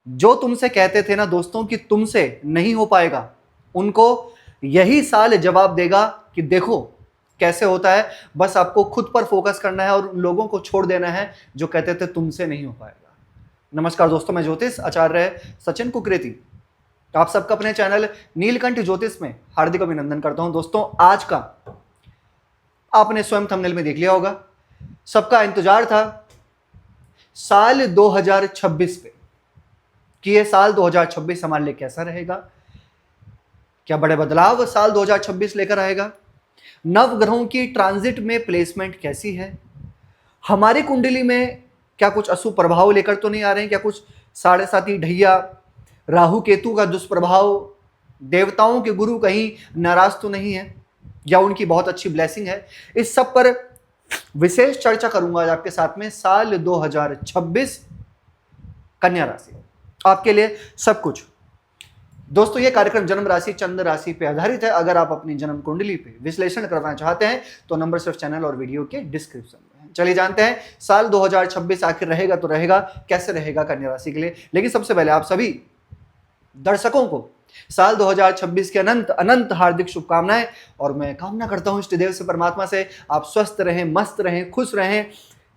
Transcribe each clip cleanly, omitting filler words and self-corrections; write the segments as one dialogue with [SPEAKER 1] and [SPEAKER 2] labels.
[SPEAKER 1] जो तुमसे कहते थे ना दोस्तों कि तुमसे नहीं हो पाएगा, उनको यही साल जवाब देगा कि देखो कैसे होता है। बस आपको खुद पर फोकस करना है और उन लोगों को छोड़ देना है जो कहते थे तुमसे नहीं हो पाएगा। नमस्कार दोस्तों, मैं ज्योतिष आचार्य सचिन कुकरेती आप सबका अपने चैनल नीलकंठ ज्योतिष में हार्दिक अभिनंदन करता हूं। दोस्तों, आज का आपने स्वयं थंबनेल में देख लिया होगा, सबका इंतजार था साल 2026 पे कि ये साल 2026 हमारे लिए कैसा रहेगा, क्या बड़े बदलाव साल 2026 लेकर आएगा, नव ग्रहों की ट्रांजिट में प्लेसमेंट कैसी है, हमारी कुंडली में क्या कुछ अशुभ प्रभाव लेकर तो नहीं आ रहे हैं, क्या कुछ साढ़े साथी ढैया राहु केतु का दुष्प्रभाव, देवताओं के गुरु कहीं नाराज तो नहीं है या उनकी बहुत अच्छी ब्लेसिंग है। इस सब पर विशेष चर्चा करूंगा आज आपके साथ में। साल 2026 कन्या राशि आपके लिए सब कुछ। दोस्तों, यह कार्यक्रम जन्म राशि चंद्र राशि पे आधारित है। अगर आप अपनी जन्म कुंडली पे विश्लेषण करवाना चाहते हैं तो नंबर सिर्फ चैनल और वीडियो के डिस्क्रिप्शन में है। चलिए जानते हैं साल 2026 आखिर रहेगा तो रहेगा, कैसे रहेगा कन्या राशि के लिए। लेकिन सबसे पहले आप सभी दर्शकों को साल 2026 के अनंत अनंत हार्दिक शुभकामनाएं। और मैं कामना करता हूं इष्ट देव से, परमात्मा से, आप स्वस्थ रहें, मस्त रहें, खुश रहें।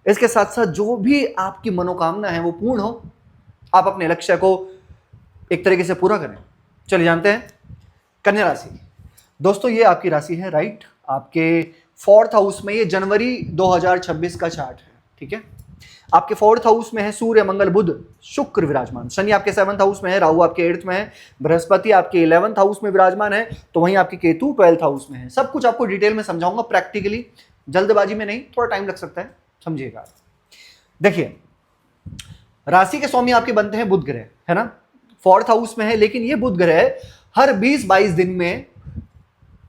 [SPEAKER 1] इसके साथ साथ जो भी आपकी मनोकामना है वो पूर्ण हो, आप अपने लक्ष्य को एक तरीके से पूरा करें। चलिए जानते हैं कन्या राशि। दोस्तों, ये आपकी राशि है, राइट। आपके 4th हाउस में ये जनवरी 2026 का चार्ट है, ठीक है। आपके 4th हाउस में है सूर्य, मंगल, बुध, शुक्र विराजमान। शनि आपके 7th हाउस में है, राहु आपके 8th में है, बृहस्पति आपके 11th हाउस में विराजमान है, तो वहीं आपके केतु 12th हाउस में है। सब कुछ आपको डिटेल में समझाऊंगा, प्रैक्टिकली, जल्दबाजी में नहीं, थोड़ा टाइम लग सकता है, समझिएगा। देखिए, राशि के स्वामी आपके बनते हैं बुध ग्रह, है ना। 4th हाउस में है, लेकिन ये बुध ग्रह हर 20-22 दिन में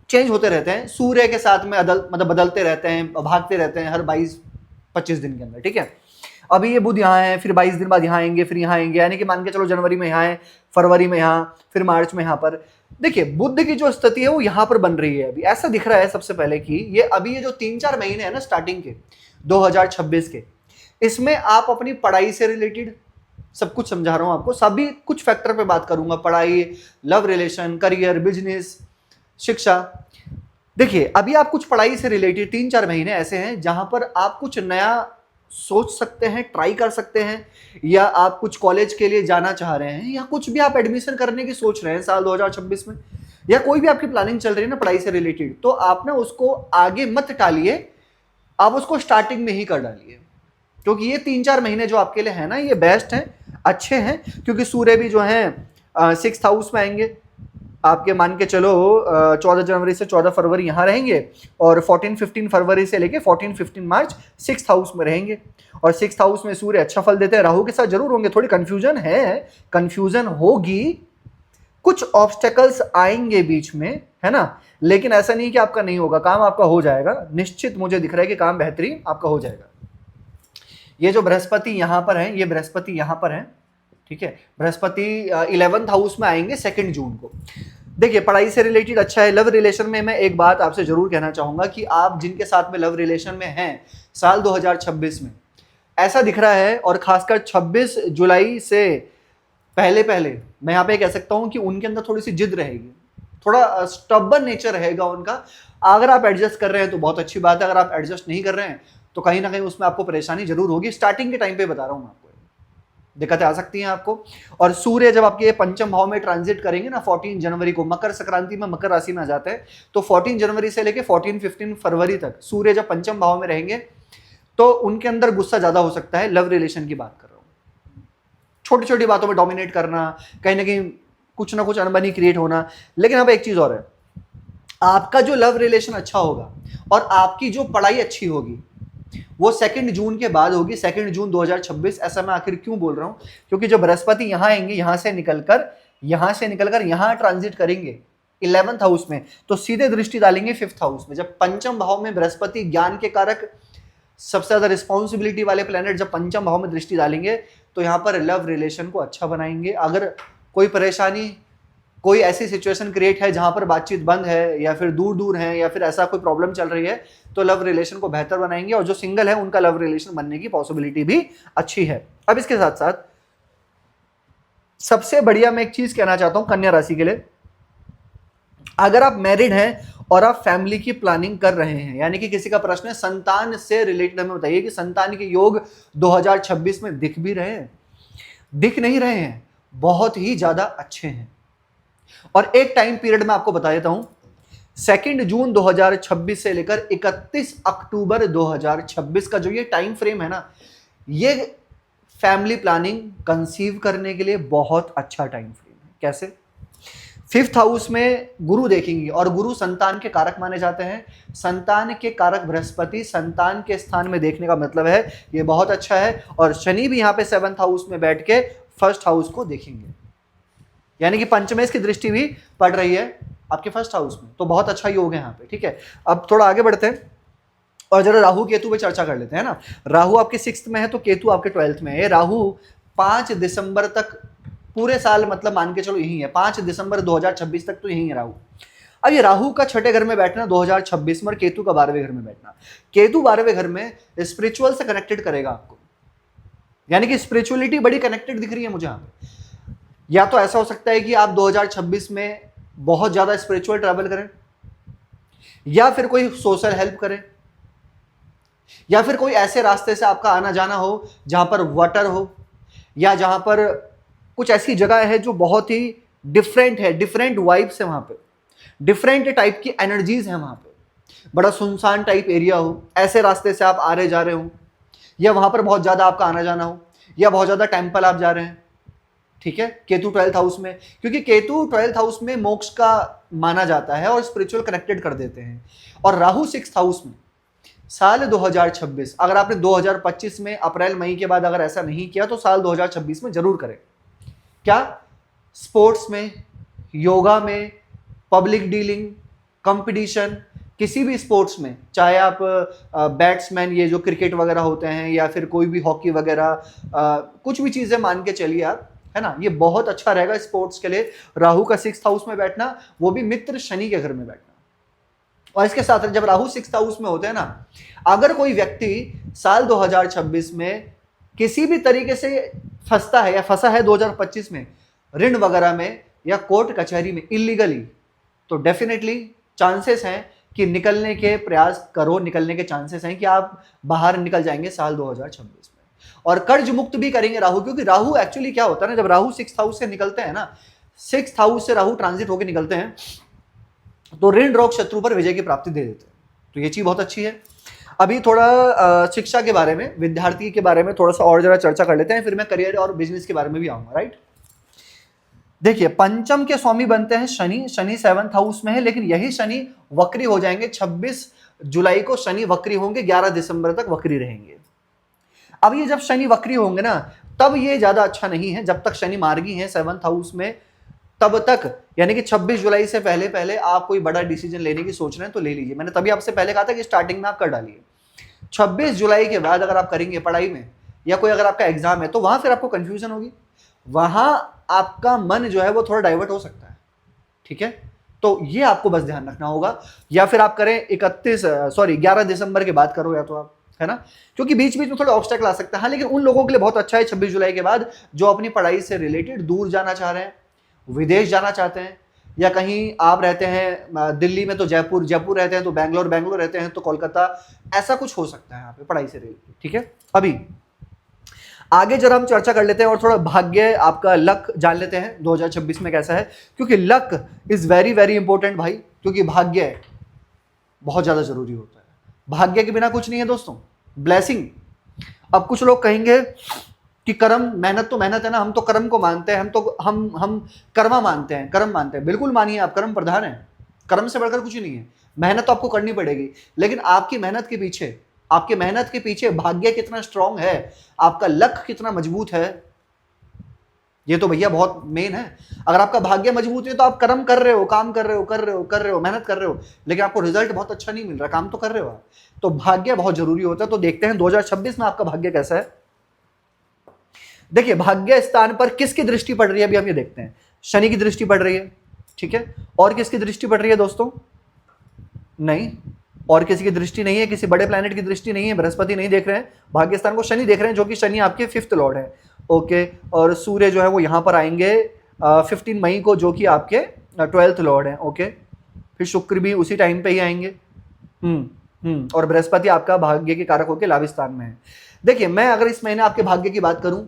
[SPEAKER 1] चेंज होते रहते हैं। सूर्य के साथ में बदलते रहते हैं, भागते रहते हैं हर 22-25 दिन के अंदर, ठीक है। अभी ये बुध यहाँ है, फिर 22 दिन बाद यहाँ आएंगे, फिर यहाँ आएंगे, यानी कि मान के चलो जनवरी में यहाँ है, फरवरी में यहाँ, फिर मार्च में यहाँ पर। देखिए, बुध की जो स्थिति है वो यहाँ पर बन रही है। अभी ऐसा दिख रहा है सबसे पहले कि ये अभी ये जो 3-4 महीने है ना स्टार्टिंग के 2026 के, इसमें आप अपनी पढ़ाई से रिलेटेड सब कुछ समझा रहा हूं आपको, सभी कुछ फैक्टर पे बात करूंगा, पढ़ाई, लव रिलेशन, करियर, बिजनेस, शिक्षा। देखिए, अभी आप कुछ पढ़ाई से रिलेटेड 3-4 महीने ऐसे हैं जहां पर आप कुछ नया सोच सकते हैं, ट्राई कर सकते हैं, या आप कुछ कॉलेज के लिए जाना चाह रहे हैं, या कुछ भी आप एडमिशन करने की सोच रहे हैं साल 2026 में, या कोई भी आपकी प्लानिंग चल रही है ना पढ़ाई से रिलेटेड, तो आप ना उसको आगे मत टालिए, आप उसको स्टार्टिंग में ही कर डालिए। क्योंकि ये 3-4 महीने जो आपके लिए है ना, ये बेस्ट हैं, अच्छे हैं। क्योंकि सूर्य भी जो है 6th हाउस में आएंगे आपके, मान के चलो 14 जनवरी से 14 फरवरी यहाँ रहेंगे, और 14-15 फरवरी से लेके 14-15 मार्च 6th हाउस में रहेंगे। और 6th हाउस में सूर्य अच्छा फल देते हैं, राहु के साथ जरूर होंगे, थोड़ी कंफ्यूजन है, कंफ्यूजन होगी, कुछ ऑब्स्टेकल्स आएंगे बीच में, है ना। लेकिन ऐसा नहीं कि आपका नहीं होगा, काम आपका हो जाएगा निश्चित। मुझे दिख रहा है कि काम बेहतरीन आपका हो जाएगा। ये जो बृहस्पति यहाँ पर है, ये बृहस्पति यहाँ पर है, ठीक है। बृहस्पति 11th हाउस में आएंगे 2 जून को। देखिए, पढ़ाई से रिलेटेड अच्छा है। लव रिलेशन में मैं एक बात आपसे जरूर कहना चाहूंगा कि आप जिनके साथ में लव रिलेशन में हैं साल 2026 में, ऐसा दिख रहा है, और खासकर 26 जुलाई से पहले पहले मैं यहाँ पे कह सकता हूँ कि उनके अंदर थोड़ी सी जिद रहेगी, थोड़ा स्टबर्न नेचर रहेगा उनका। अगर आप एडजस्ट कर रहे हैं तो बहुत अच्छी बात है, अगर आप एडजस्ट नहीं कर रहे हैं तो कहीं ना कहीं उसमें आपको परेशानी जरूर होगी। स्टार्टिंग के टाइम पे बता रहा हूं मैं आपको, दिक्कतें आ सकती हैं आपको। और सूर्य जब आपके 5th भाव में ट्रांजिट करेंगे ना 14 जनवरी को, मकर संक्रांति में मकर राशि में आ जाते हैं, तो 14 जनवरी से लेके 14-15 फरवरी तक सूर्य जब 5th भाव में रहेंगे तो उनके अंदर गुस्सा ज्यादा हो सकता है। लव रिलेशन की बात कर रहा हूं, छोटी छोटी बातों में डोमिनेट करना, कहीं ना कहीं कुछ ना कुछ अनबनी क्रिएट होना। लेकिन अब एक चीज और है, आपका जो लव रिलेशन अच्छा होगा और आपकी जो पढ़ाई अच्छी होगी वो 2 जून के बाद होगी, 2 जून 2026। ऐसा मैं आखिर क्यों बोल रहा हूं, क्योंकि जो बृहस्पति यहां आएंगे, यहां से निकलकर यहां ट्रांजिट करेंगे 11th हाउस में, तो सीधे दृष्टि डालेंगे 5th हाउस में। जब 5th भाव में बृहस्पति, ज्ञान के कारक, सबसे ज्यादा रिस्पॉन्सिबिलिटी वाले प्लेनेट, जब 5th भाव में दृष्टि डालेंगे तो यहां पर लव रिलेशन को अच्छा बनाएंगे। अगर कोई परेशानी, कोई ऐसी सिचुएशन क्रिएट है जहां पर बातचीत बंद है, या फिर दूर दूर है, या फिर ऐसा कोई प्रॉब्लम चल रही है, तो लव रिलेशन को बेहतर बनाएंगे। और जो सिंगल है उनका लव रिलेशन बनने की पॉसिबिलिटी भी अच्छी है। अब इसके साथ साथ सबसे बढ़िया मैं एक चीज कहना चाहता हूं कन्या राशि के लिए, अगर आप मैरिड हैं और आप फैमिली की प्लानिंग कर रहे हैं, यानी कि किसी का प्रश्न है संतान से रिलेटेड, हमें बताइए कि संतान के योग 2026 में दिख भी रहे हैं, दिख नहीं रहे हैं, बहुत ही ज्यादा अच्छे हैं। और एक टाइम पीरियड में आपको बता देता हूं, 2 जून 2026 से लेकर 31 अक्टूबर 2026 का जो ये टाइम फ्रेम है ना, ये फैमिली प्लानिंग कंसीव करने के लिए बहुत अच्छा टाइम फ्रेम है। कैसे? 5th हाउस में गुरु देखेंगे और गुरु संतान के कारक माने जाते हैं। संतान के कारक बृहस्पति संतान के स्थान में देखने का मतलब है ये बहुत अच्छा है। और शनि भी यहाँ पे 7th हाउस में बैठ के 1st हाउस को देखेंगे, यानी कि पंचमेश की दृष्टि भी पड़ रही है आपके 1st हाउस में, तो बहुत अच्छा योग है यहाँ पे। ठीक है, अब थोड़ा आगे बढ़ते हैं और जरा राहु केतु पे चर्चा कर लेते हैं ना। राहु आपके 6th में है तो केतु आपके 12th में है। राहु 5 दिसंबर तक पूरे साल, मतलब मान के चलो यही है, 5 दिसंबर 2026 तक तो यही है राहु। अब ये राहु का 6ठे घर में बैठना 2026 में और केतु का 12वें घर में बैठना, केतु 12वें घर में स्पिरिचुअल से कनेक्टेड करेगा आपको, यानी कि स्पिरिचुअलिटी बड़ी कनेक्टेड दिख रही है मुझे यहाँ पे। या तो ऐसा हो सकता है कि आप 2026 में बहुत ज्यादा स्पिरिचुअल ट्रैवल करें, या फिर कोई सोशल हेल्प करें, या फिर कोई ऐसे रास्ते से आपका आना जाना हो जहां पर वाटर हो, या जहां पर कुछ ऐसी जगह है जो बहुत ही डिफरेंट है, डिफरेंट वाइब्स है वहां पे, डिफरेंट टाइप की एनर्जीज है वहां पे, बड़ा सुनसान टाइप एरिया हो, ऐसे रास्ते से आप आ रहे जा रहे हो, या वहां पर बहुत ज्यादा आपका आना जाना हो, या बहुत ज्यादा टेंपल आप जा रहे हैं। ठीक है, केतु 12th हाउस में, क्योंकि केतु 12th हाउस में मोक्ष का माना जाता है और स्पिरिचुअल कनेक्टेड कर देते हैं। और राहु 6th हाउस में साल 2026, अगर आपने 2025 में अप्रैल मई के बाद अगर ऐसा नहीं किया तो साल 2026 में जरूर करें। क्या? स्पोर्ट्स में, योगा में, पब्लिक डीलिंग, कंपटीशन, किसी भी स्पोर्ट्स में, चाहे आप बैट्समैन, ये जो क्रिकेट वगैरह होते हैं, या फिर कोई भी हॉकी वगैरह, कुछ भी चीजें मान के चलिए आप, है ना, ये बहुत अच्छा रहेगा स्पोर्ट्स के लिए। राहु का 6th हाउस में बैठना, वो भी मित्र शनि के घर में बैठना। और इसके साथ जब राहु 6th हाउस में होते हैं ना, अगर कोई व्यक्ति साल 2026 में किसी भी तरीके से फंसता है या फंसा है 2025 में ऋण वगैरह में या कोर्ट कचहरी में इलीगली, तो डेफिनेटली चांसेस हैं कि निकलने के प्रयास करो, निकलने के चांसेस हैं कि आप बाहर निकल जाएंगे साल 2026 में। और कर्ज मुक्त भी करेंगे राहु, क्योंकि राहु एक्चुअली क्या होता है ना, जब राहु 6th हाउस से निकलते हैं ना, 6th हाउस से राहु ट्रांजिट होकर निकलते हैं तो ऋण रोग शत्रु पर विजय की प्राप्ति दे देते हैं, तो ये चीज बहुत अच्छी है। अभी थोड़ा शिक्षा के बारे में, विद्यार्थी के बारे में थोड़ा सा और जरा चर्चा कर लेते हैं, फिर मैं करियर और बिजनेस के बारे में भी आऊंगा। राइट, देखिए पंचम के स्वामी बनते हैं शनि, शनि 7th हाउस में है, लेकिन यही शनि वक्री हो जाएंगे 26 जुलाई को, शनि वक्री होंगे, 11 दिसंबर तक वक्री रहेंगे। अब ये जब शनि वक्री होंगे ना, तब ये ज्यादा अच्छा नहीं है, जब तक शनि मार्गी है 7th हाउस में तब तक, यानी कि 26 जुलाई से पहले पहले आप कोई बड़ा डिसीजन लेने की सोच रहे हैं तो ले लीजिए। मैंने तभी आपसे पहले कहा था कि स्टार्टिंग में आप कर डालिए। 26 जुलाई के बाद अगर आप करेंगे पढ़ाई में, या कोई अगर आपका एग्जाम है, तो वहां फिर आपको कंफ्यूजन होगी, वहां आपका मन जो है वो थोड़ा डाइवर्ट हो सकता है। ठीक है, तो ये आपको बस ध्यान रखना होगा। या फिर आप करें 11 दिसंबर के बाद करो, या तो आप, है ना, क्योंकि बीच बीच में थोड़ा ऑब्स्टेकल आ सकता है। हाँ, लेकिन उन लोगों के लिए बहुत अच्छा है 26 जुलाई के बाद जो अपनी पढ़ाई से रिलेटेड दूर जाना चाह रहे हैं, विदेश जाना चाहते हैं, या कहीं आप रहते हैं दिल्ली में तो जयपुर, जयपुर रहते हैं तो बैंगलोर, बैंगलोर रहते हैं तो कोलकाता, ऐसा कुछ हो सकता है यहाँ पे पढ़ाई से रिलेटेड। ठीक है, अभी आगे जरा हम चर्चा कर लेते हैं और थोड़ा भाग्य, आपका लक जान लेते हैं 2026 में कैसा है, क्योंकि luck is very very important भाई, क्योंकि भाग्य बहुत ज्यादा जरूरी होता है। भाग्य के बिना कुछ नहीं है दोस्तों, ब्लेसिंग। अब कुछ लोग कहेंगे कि कर्म, मेहनत तो मेहनत है ना, हम तो कर्म को मानते हैं, हम कर्मा मानते हैं, कर्म मानते हैं। बिल्कुल मानिए, आप कर्म प्रधान है, कर्म से बढ़कर कुछ नहीं है। मेहनत तो आपको करनी पड़ेगी, लेकिन आपकी मेहनत के पीछे, आपके मेहनत के पीछे भाग्य कितना स्ट्रांग है, आपका लक कितना मजबूत है, ये तो भैया बहुत मेन है। अगर आपका भाग्य मजबूत है तो आप कर्म कर रहे हो, काम कर रहे हो, मेहनत कर रहे हो, लेकिन आपको रिजल्ट बहुत अच्छा नहीं मिल रहा, काम तो कर रहे हो आप, तो भाग्य बहुत जरूरी होता है। तो देखते हैं 2026 में आपका भाग्य कैसा है। देखिए भाग्य स्थान पर किसकी दृष्टि पड़ रही है, अभी हम ये देखते हैं। शनि की दृष्टि पड़ रही है, ठीक है, और किसकी दृष्टि पड़ रही है दोस्तों? नहीं, और किसी की दृष्टि नहीं है, किसी बड़े प्लैनेट की दृष्टि नहीं है, बृहस्पति नहीं देख रहे हैं भाग्य स्थान को, शनि देख रहे हैं, जो कि शनि आपके 5th लॉर्ड है। ओके, और सूर्य जो है वो यहाँ पर आएंगे 15 मई को, जो कि आपके 12th लॉर्ड हैं। ओके, फिर शुक्र भी उसी टाइम पे ही आएंगे। और बृहस्पति आपका भाग्य के कारक होकर लाभ स्थान में है। देखिए, मैं अगर इस महीने आपके भाग्य की बात करूं,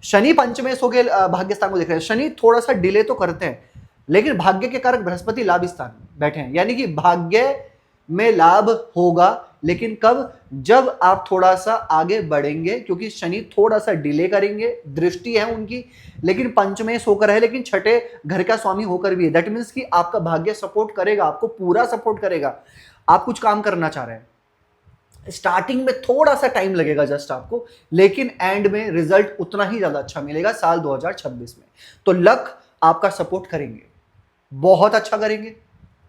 [SPEAKER 1] शनि पंचमेश होकर भाग्य स्थान को देख रहे हैं। शनि थोड़ा सा डिले तो करते हैं, लेकिन भाग्य के कारक बृहस्पति लाभ स्थान में बैठे हैं, यानी कि भाग्य में लाभ होगा। लेकिन कब? जब आप थोड़ा सा आगे बढ़ेंगे, क्योंकि शनि थोड़ा सा डिले करेंगे, दृष्टि है उनकी, लेकिन पंचमेश होकर है, लेकिन छठे घर का स्वामी होकर भी है। दैट मीन्स कि आपका भाग्य सपोर्ट करेगा, आपको पूरा सपोर्ट करेगा। आप कुछ काम करना चाह रहे हैं, स्टार्टिंग में थोड़ा सा टाइम लगेगा जस्ट आपको, लेकिन एंड में रिजल्ट उतना ही ज्यादा अच्छा मिलेगा साल 2026 में। तो लक आपका सपोर्ट करेंगे, बहुत अच्छा करेंगे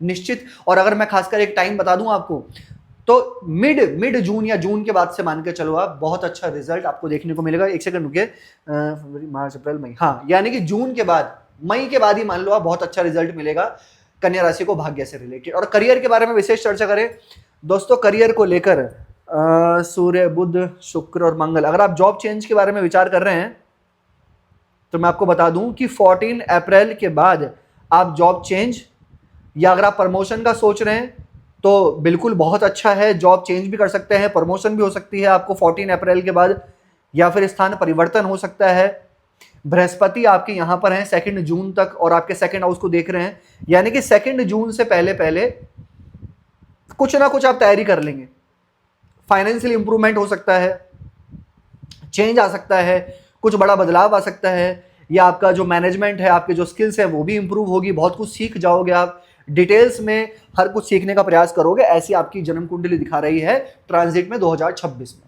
[SPEAKER 1] निश्चित। और अगर मैं खासकर एक टाइम बता दूं आपको, तो मिड जून या जून के बाद से मान के चलो आप, बहुत अच्छा रिजल्ट आपको देखने को मिलेगा। एक सेकंड रुकिए, फरवरी, मार्च, अप्रैल, मई, हाँ, यानी कि जून के बाद, मई के बाद ही मान लो आप, बहुत अच्छा रिजल्ट मिलेगा कन्या राशि को भाग्य से रिलेटेड। और करियर के बारे में विशेष चर्चा करें दोस्तों, करियर को लेकर सूर्य, बुध, शुक्र और मंगल, अगर आप जॉब चेंज के बारे में विचार कर रहे हैं तो मैं आपको बता दूं कि 14 अप्रैल के बाद आप जॉब चेंज, या अगर आप प्रमोशन का सोच रहे हैं तो बिल्कुल बहुत अच्छा है, जॉब चेंज भी कर सकते हैं, प्रमोशन भी हो सकती है आपको 14 अप्रैल के बाद, या फिर स्थान परिवर्तन हो सकता है। बृहस्पति आपके यहां पर हैं 2 जून तक, और आपके 2nd हाउस को देख रहे हैं, यानी कि 2 जून से पहले पहले कुछ ना कुछ आप तैयारी कर लेंगे। फाइनेंशियल इंप्रूवमेंट हो सकता है, चेंज आ सकता है, कुछ बड़ा बदलाव आ सकता है, या आपका जो मैनेजमेंट है, आपके जो स्किल्स है वो भी इंप्रूव होगी, बहुत कुछ सीख जाओगे आप, डिटेल्स में हर कुछ सीखने का प्रयास करोगे। ऐसी आपकी जन्म कुंडली दिखा रही है ट्रांजिट में 2026 में।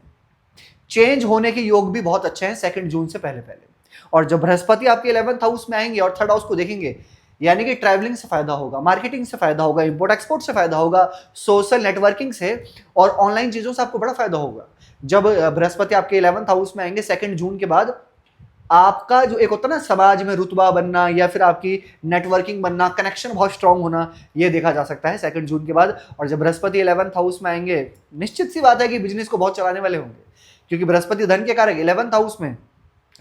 [SPEAKER 1] चेंज होने के योग भी बहुत अच्छे हैं 2 जून से पहले पहले। और जब बृहस्पति आपके 11th हाउस में आएंगे और 3rd हाउस को देखेंगे, यानी कि ट्रैवलिंग से फायदा होगा, मार्केटिंग से फायदा होगा, इंपोर्ट एक्सपोर्ट से फायदा होगा, सोशल नेटवर्किंग से और ऑनलाइन चीजों से आपको बड़ा फायदा होगा। जब बृहस्पति आपके 11th हाउस में आएंगे 2 जून के बाद, आपका जो एक होता है ना समाज में रुतबा बनना, या फिर आपकी नेटवर्किंग बनना, कनेक्शन बहुत स्ट्रांग होना, ये देखा जा सकता है 2 जून के बाद। और जब बृहस्पति 11th हाउस में आएंगे, निश्चित सी बात है कि बिजनेस को बहुत चलाने वाले होंगे, क्योंकि बृहस्पति धन के कारक 11th हाउस में,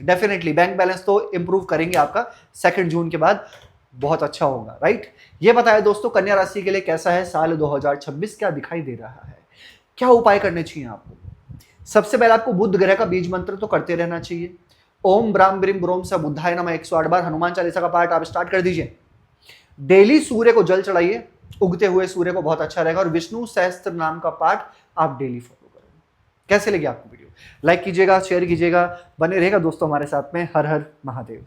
[SPEAKER 1] डेफिनेटली बैंक बैलेंस तो इंप्रूव करेंगे आपका 2 जून के बाद, बहुत अच्छा होगा, राइट। ये बताया दोस्तों कन्या राशि के लिए कैसा है साल 2026, क्या दिखाई दे रहा है, क्या उपाय करने चाहिए आपको। सबसे पहले आपको बुध ग्रह का बीज मंत्र तो करते रहना चाहिए। ओम ब्राम ब्रीम ब्रोम स बुद्धाय नमः 108 बार हनुमान चालीसा का पाठ आप स्टार्ट कर दीजिए। डेली सूर्य को जल चढ़ाइए, उगते हुए सूर्य को, बहुत अच्छा रहेगा। और विष्णु सहस्त्र नाम का पाठ आप डेली फॉलो करें। कैसे लगी आपको वीडियो? लाइक कीजिएगा, शेयर कीजिएगा, बने रहेगा दोस्तों हमारे साथ में। हर हर महादेव।